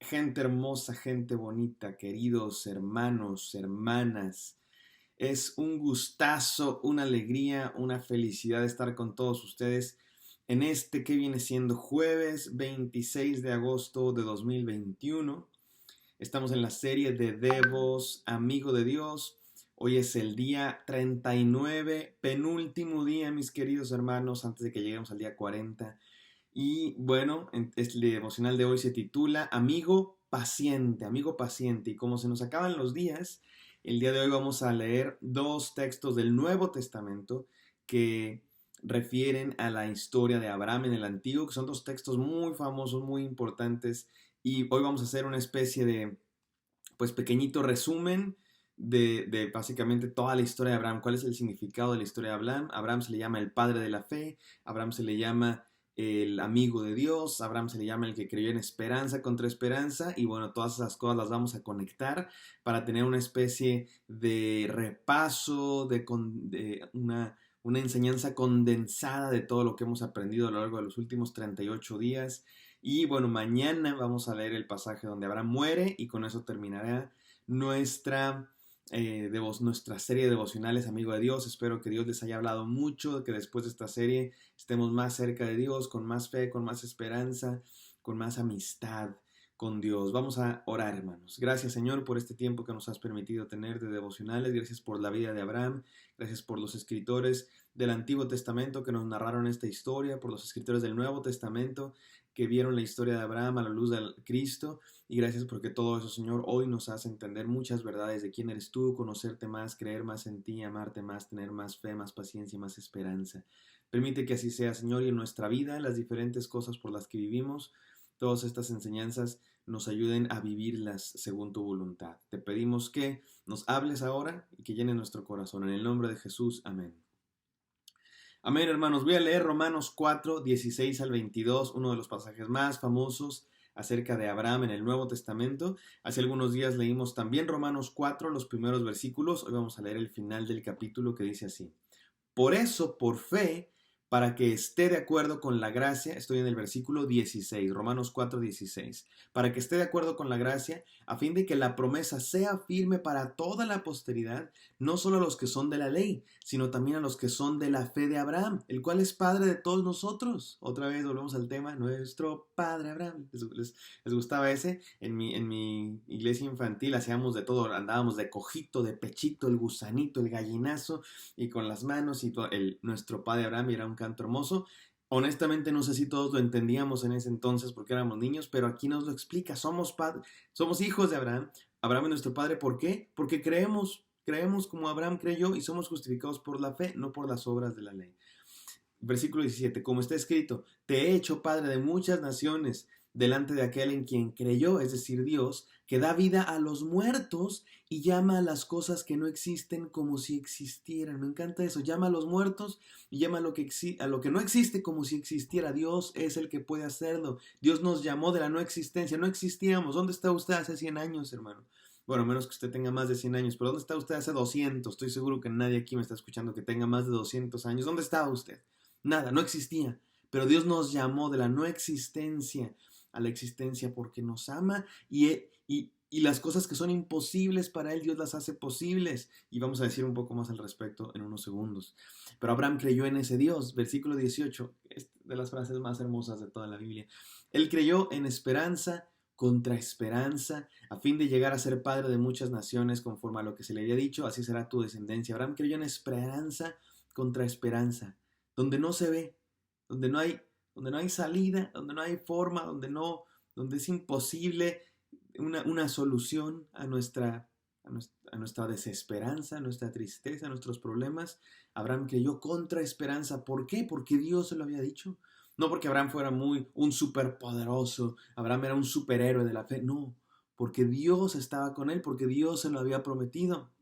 Gente hermosa, gente bonita, queridos hermanos, hermanas. Es un gustazo, una alegría, una felicidad estar con todos ustedes en este que viene siendo jueves 26 de agosto de 2021. Estamos en la serie de Devos, Amigo de Dios. Hoy es el día 39, penúltimo día, mis queridos hermanos, antes de que lleguemos al día 40. Y bueno, el devocional de hoy se titula Amigo paciente, amigo paciente. Y como se nos acaban los días, el día de hoy vamos a leer dos textos del Nuevo Testamento que refieren a la historia de Abraham en el Antiguo, que son dos textos muy famosos, muy importantes. Y hoy vamos a hacer una especie de, pues, pequeñito resumen de básicamente toda la historia de Abraham. ¿Cuál es el significado de la historia de Abraham? Abraham se le llama el padre de la fe, Abraham se le llama el amigo de Dios, Abraham se le llama el que creyó en esperanza contra esperanza, y bueno, todas esas cosas las vamos a conectar para tener una especie de repaso, de una enseñanza condensada de todo lo que hemos aprendido a lo largo de los últimos 38 días. Y bueno, mañana vamos a leer el pasaje donde Abraham muere y con eso terminará nuestra nuestra serie de devocionales, amigo de Dios. Espero que Dios les haya hablado mucho, que después de esta serie estemos más cerca de Dios, con más fe, con más esperanza, con más amistad con Dios. Vamos a orar, hermanos. Gracias, Señor, por este tiempo que nos has permitido tener de devocionales. Gracias por la vida de Abraham. Gracias por los escritores del Antiguo Testamento que nos narraron esta historia, por los escritores del Nuevo Testamento que vieron la historia de Abraham a la luz de Cristo. Y gracias porque todo eso, Señor, hoy nos hace entender muchas verdades de quién eres tú, conocerte más, creer más en ti, amarte más, tener más fe, más paciencia y más esperanza. Permite que así sea, Señor, y en nuestra vida, en las diferentes cosas por las que vivimos, todas estas enseñanzas nos ayuden a vivirlas según tu voluntad. Te pedimos que nos hables ahora y que llene nuestro corazón. En el nombre de Jesús, amén. Amén, hermanos. Voy a leer Romanos 4, 16 al 22, uno de los pasajes más famosos acerca de Abraham en el Nuevo Testamento. Hace algunos días leímos también Romanos 4, los primeros versículos. Hoy vamos a leer el final del capítulo que dice así. Por eso, por fe, para que esté de acuerdo con la gracia, estoy en el versículo 16, Romanos 4, 16, para que esté de acuerdo con la gracia, a fin de que la promesa sea firme para toda la posteridad, no solo a los que son de la ley, sino también a los que son de la fe de Abraham, el cual es padre de todos nosotros. Otra vez volvemos al tema, nuestro padre Abraham. ¿Les gustaba ese? En mi iglesia infantil hacíamos de todo, andábamos de cojito, de pechito, el gusanito, el gallinazo, y con las manos y todo, nuestro padre Abraham, era un canto hermoso. Honestamente no sé si todos lo entendíamos en ese entonces porque éramos niños, pero aquí nos lo explica, somos hijos de Abraham, Abraham es nuestro padre. ¿Por qué? Porque creemos como Abraham creyó y somos justificados por la fe, no por las obras de la ley. Versículo 17, como está escrito, te he hecho padre de muchas naciones delante de aquel en quien creyó, es decir, Dios, que da vida a los muertos y llama a las cosas que no existen como si existieran. Me encanta eso, llama a los muertos y llama a lo que no existe como si existiera. Dios es el que puede hacerlo. Dios nos llamó de la no existencia, no existíamos. ¿Dónde está usted hace 100 años, hermano? Bueno, menos que usted tenga más de 100 años, pero ¿dónde está usted hace 200? Estoy seguro que nadie aquí me está escuchando que tenga más de 200 años. ¿Dónde estaba usted? Nada, no existía. Pero Dios nos llamó de la no existencia a la existencia porque nos ama y las cosas que son imposibles para Él, Dios las hace posibles. Y vamos a decir un poco más al respecto en unos segundos. Pero Abraham creyó en ese Dios. Versículo 18, es de las frases más hermosas de toda la Biblia. Él creyó en esperanza contra esperanza, a fin de llegar a ser padre de muchas naciones, conforme a lo que se le había dicho, así será tu descendencia. Abraham creyó en esperanza contra esperanza, donde no se ve, donde no hay salida, donde no hay forma, donde es imposible una solución a nuestra desesperanza, a nuestra tristeza, a nuestros problemas. Abraham creyó contra esperanza. ¿Por qué? Porque Dios se lo había dicho. No porque Abraham fuera un superpoderoso, Abraham era un superhéroe de la fe, no, porque Dios estaba con él, porque Dios se lo había prometido.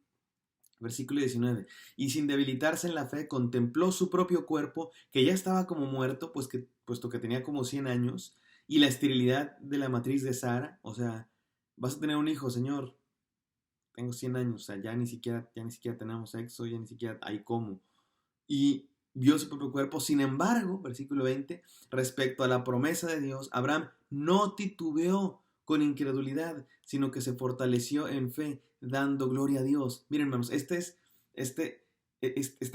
Versículo 19. Y sin debilitarse en la fe, contempló su propio cuerpo, que ya estaba como muerto, puesto que tenía como 100 años, y la esterilidad de la matriz de Sara. O sea, vas a tener un hijo, Señor. Tengo 100 años, o sea, ya ni siquiera tenemos sexo, ya ni siquiera hay cómo. Y vio su propio cuerpo. Sin embargo, versículo 20, respecto a la promesa de Dios, Abraham no titubeó con incredulidad, sino que se fortaleció en fe, dando gloria a Dios. Miren, hermanos, esta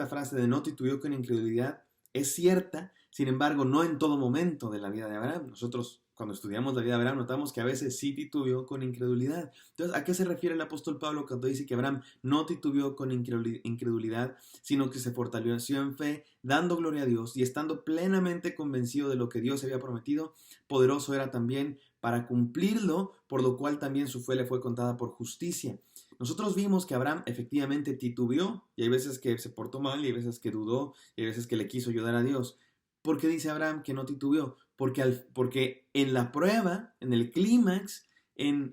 frase de no titubeó con incredulidad es cierta, sin embargo, no en todo momento de la vida de Abraham. Nosotros, cuando estudiamos la vida de Abraham, notamos que a veces sí titubeó con incredulidad. Entonces, ¿a qué se refiere el apóstol Pablo cuando dice que Abraham no titubeó con incredulidad, sino que se fortaleció en fe, dando gloria a Dios y estando plenamente convencido de lo que Dios había prometido? Poderoso era también para cumplirlo, por lo cual también su fe le fue contada por justicia. Nosotros vimos que Abraham efectivamente titubeó, y hay veces que se portó mal, y hay veces que dudó, y hay veces que le quiso ayudar a Dios. ¿Por qué dice Abraham que no titubeó? Porque en la prueba, en el clímax,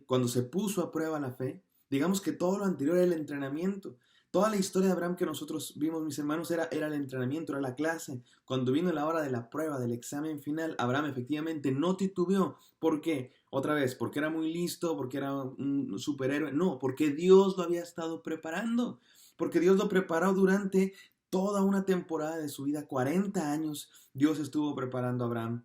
cuando se puso a prueba la fe, digamos que todo lo anterior era el entrenamiento. Toda la historia de Abraham que nosotros vimos, mis hermanos, era el entrenamiento, era la clase. Cuando vino la hora de la prueba, del examen final, Abraham efectivamente no titubeó. ¿Por qué? Otra vez, porque era muy listo, porque era un superhéroe. No, porque Dios lo había estado preparando. Porque Dios lo preparó durante toda una temporada de su vida, 40 años. Dios estuvo preparando a Abraham,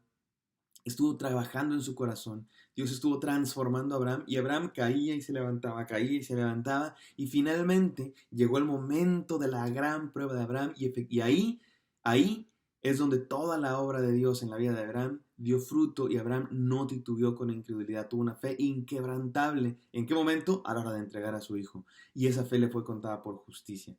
estuvo trabajando en su corazón. Dios estuvo transformando a Abraham, y Abraham caía y se levantaba, caía y se levantaba, y finalmente llegó el momento de la gran prueba de Abraham, y ahí es donde toda la obra de Dios en la vida de Abraham dio fruto, y Abraham no titubeó con incredulidad, tuvo una fe inquebrantable. ¿En qué momento? A la hora de entregar a su hijo, y esa fe le fue contada por justicia.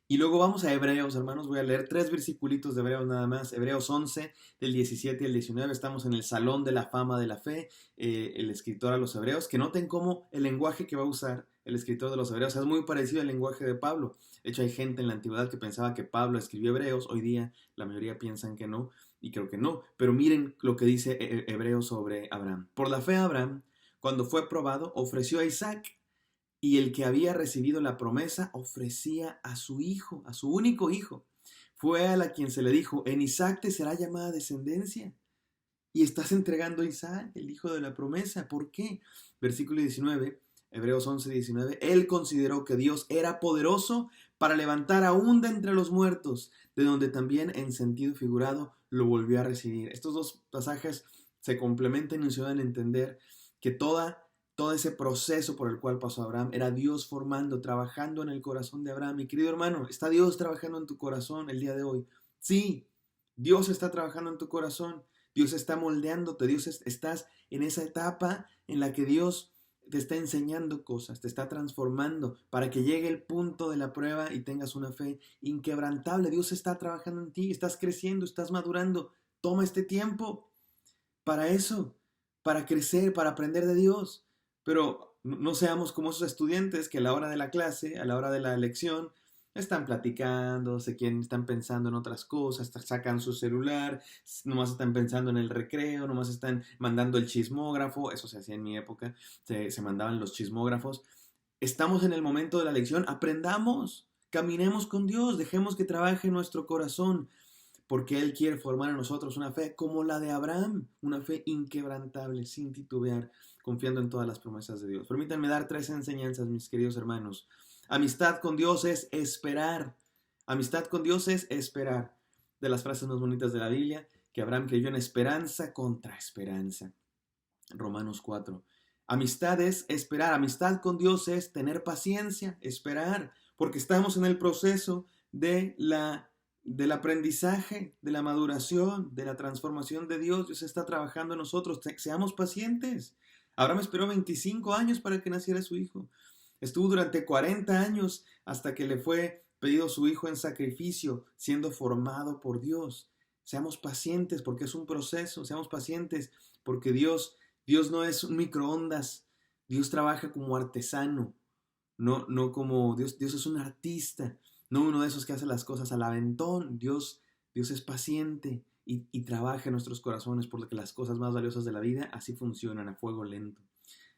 Y luego vamos a Hebreos, hermanos. Voy a leer 3 versículos de Hebreos nada más. Hebreos 11, del 17 al 19. Estamos en el Salón de la Fama de la Fe. El escritor a los Hebreos. Que noten cómo el lenguaje que va a usar el escritor de los Hebreos es muy parecido al lenguaje de Pablo. De hecho, hay gente en la antigüedad que pensaba que Pablo escribió Hebreos. Hoy día la mayoría piensan que no, y creo que no. Pero miren lo que dice Hebreos sobre Abraham. Por la fe Abraham, cuando fue probado, ofreció a Isaac. Y el que había recibido la promesa ofrecía a su hijo, a su único hijo. Fue a la quien se le dijo: en Isaac te será llamada descendencia. Y estás entregando a Isaac, el hijo de la promesa. ¿Por qué? Versículo 19, Hebreos 11, 19. Él consideró que Dios era poderoso para levantar aún de entre los muertos, de donde también en sentido figurado lo volvió a recibir. Estos dos pasajes se complementan y nos ayudan a entender que todo ese proceso por el cual pasó Abraham era Dios formando, trabajando en el corazón de Abraham. Mi querido hermano, ¿está Dios trabajando en tu corazón el día de hoy? Sí, Dios está trabajando en tu corazón. Dios está moldeándote. Estás en esa etapa en la que Dios te está enseñando cosas, te está transformando para que llegue el punto de la prueba y tengas una fe inquebrantable. Dios está trabajando en ti, estás creciendo, estás madurando. Toma este tiempo para eso, para crecer, para aprender de Dios. Pero no seamos como esos estudiantes que a la hora de la clase, a la hora de la lección, están platicando, están pensando en otras cosas, sacan su celular, nomás están pensando en el recreo, nomás están mandando el chismógrafo. Eso se hacía en mi época, se mandaban los chismógrafos. Estamos en el momento de la lección, aprendamos, caminemos con Dios, dejemos que trabaje nuestro corazón, porque Él quiere formar en nosotros una fe como la de Abraham, una fe inquebrantable, sin titubear, confiando en todas las promesas de Dios. Permítanme dar 3 enseñanzas, mis queridos hermanos. Amistad con Dios es esperar. Amistad con Dios es esperar. De las frases más bonitas de la Biblia, que Abraham creyó en esperanza contra esperanza. Romanos 4. Amistad es esperar. Amistad con Dios es tener paciencia, esperar, porque estamos en el proceso del aprendizaje, de la maduración, de la transformación de Dios. Dios está trabajando en nosotros. Seamos pacientes. Abraham esperó 25 años para que naciera su hijo. Estuvo durante 40 años hasta que le fue pedido su hijo en sacrificio, siendo formado por Dios. Seamos pacientes porque es un proceso. Seamos pacientes porque Dios no es un microondas. Dios trabaja como artesano, no como Dios es un artista. No uno de esos que hace las cosas al aventón. Dios es paciente y trabaja en nuestros corazones, porque las cosas más valiosas de la vida así funcionan, a fuego lento.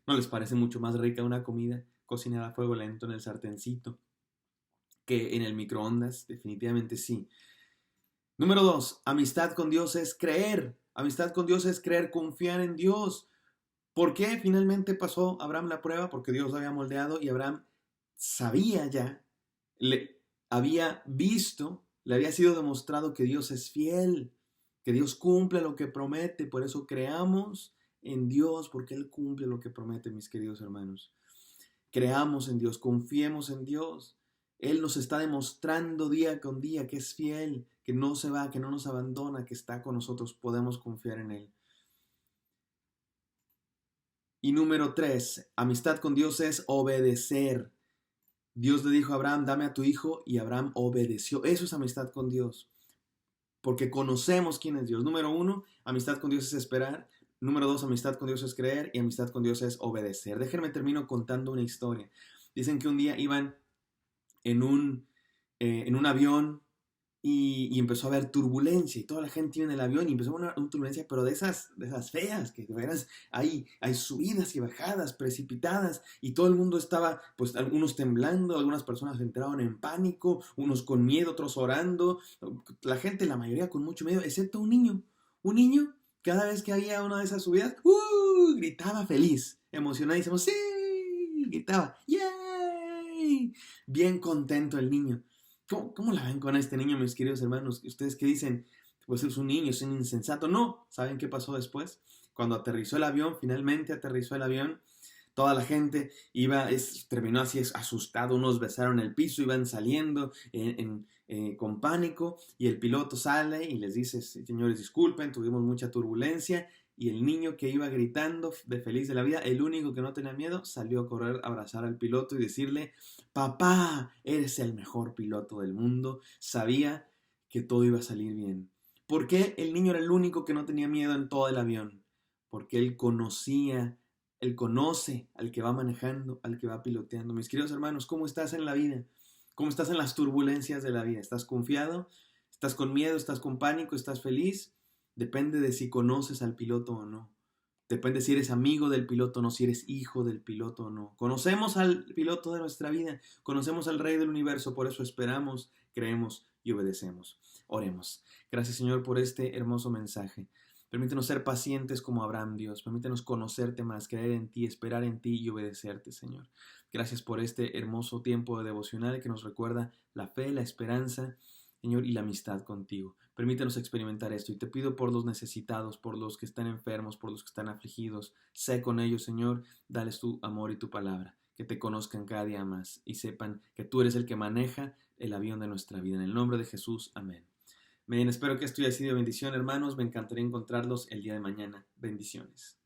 ¿No les parece mucho más rica una comida cocinada a fuego lento en el sartencito que en el microondas? Definitivamente sí. Número 2, amistad con Dios es creer. Amistad con Dios es creer, confiar en Dios. ¿Por qué finalmente pasó Abraham la prueba? Porque Dios lo había moldeado y Abraham sabía ya, le había visto, le había sido demostrado que Dios es fiel, que Dios cumple lo que promete. Por eso creamos en Dios porque Él cumple lo que promete, mis queridos hermanos. Creamos en Dios, confiemos en Dios. Él nos está demostrando día con día que es fiel, que no se va, que no nos abandona, que está con nosotros. Podemos confiar en Él. Y número 3, amistad con Dios es obedecer. Dios le dijo a Abraham, dame a tu hijo, y Abraham obedeció. Eso es amistad con Dios, porque conocemos quién es Dios. Número 1, amistad con Dios es esperar. Número 2, amistad con Dios es creer, y amistad con Dios es obedecer. Déjenme termino contando una historia. Dicen que un día iban en un avión y empezó a haber turbulencia y toda la gente iba en el avión y empezó una turbulencia, pero de esas feas, que de veras hay subidas y bajadas precipitadas y todo el mundo estaba, pues algunos temblando, algunas personas entraron en pánico, unos con miedo, otros orando, la gente, la mayoría con mucho miedo, excepto un niño. Un niño, cada vez que había una de esas subidas, gritaba feliz, emocionadísimo, sí, gritaba, ¡yay! Bien contento el niño. ¿Cómo la ven con este niño, mis queridos hermanos? ¿Ustedes qué dicen? Pues es un niño, es un insensato. No, ¿saben qué pasó después? Cuando aterrizó el avión, finalmente aterrizó el avión, toda la gente terminó así asustado, unos besaron el piso, iban saliendo con pánico, y el piloto sale y les dice, señores, disculpen, tuvimos mucha turbulencia, y el niño que iba gritando de feliz de la vida, el único que no tenía miedo, salió a correr a abrazar al piloto y decirle, papá, eres el mejor piloto del mundo. Sabía que todo iba a salir bien. ¿Por qué el niño era el único que no tenía miedo en todo el avión? Porque él conoce al que va manejando, al que va piloteando. Mis queridos hermanos, ¿cómo estás en la vida? ¿Cómo estás en las turbulencias de la vida? ¿Estás confiado? ¿Estás con miedo? ¿Estás con pánico? ¿Estás feliz? Depende de si conoces al piloto o no. Depende si eres amigo del piloto o no, si eres hijo del piloto o no. Conocemos al piloto de nuestra vida, conocemos al Rey del universo, por eso esperamos, creemos y obedecemos. Oremos. Gracias, Señor, por este hermoso mensaje. Permítenos ser pacientes como Abraham, Dios. Permítenos conocerte más, creer en ti, esperar en ti y obedecerte, Señor. Gracias por este hermoso tiempo de devocional que nos recuerda la fe, la esperanza, Señor, y la amistad contigo. Permítenos experimentar esto y te pido por los necesitados, por los que están enfermos, por los que están afligidos. Sé con ellos, Señor, dales tu amor y tu palabra, que te conozcan cada día más y sepan que tú eres el que maneja el avión de nuestra vida. En el nombre de Jesús, amén. Bien, espero que esto haya sido bendición, hermanos. Me encantaría encontrarlos el día de mañana. Bendiciones.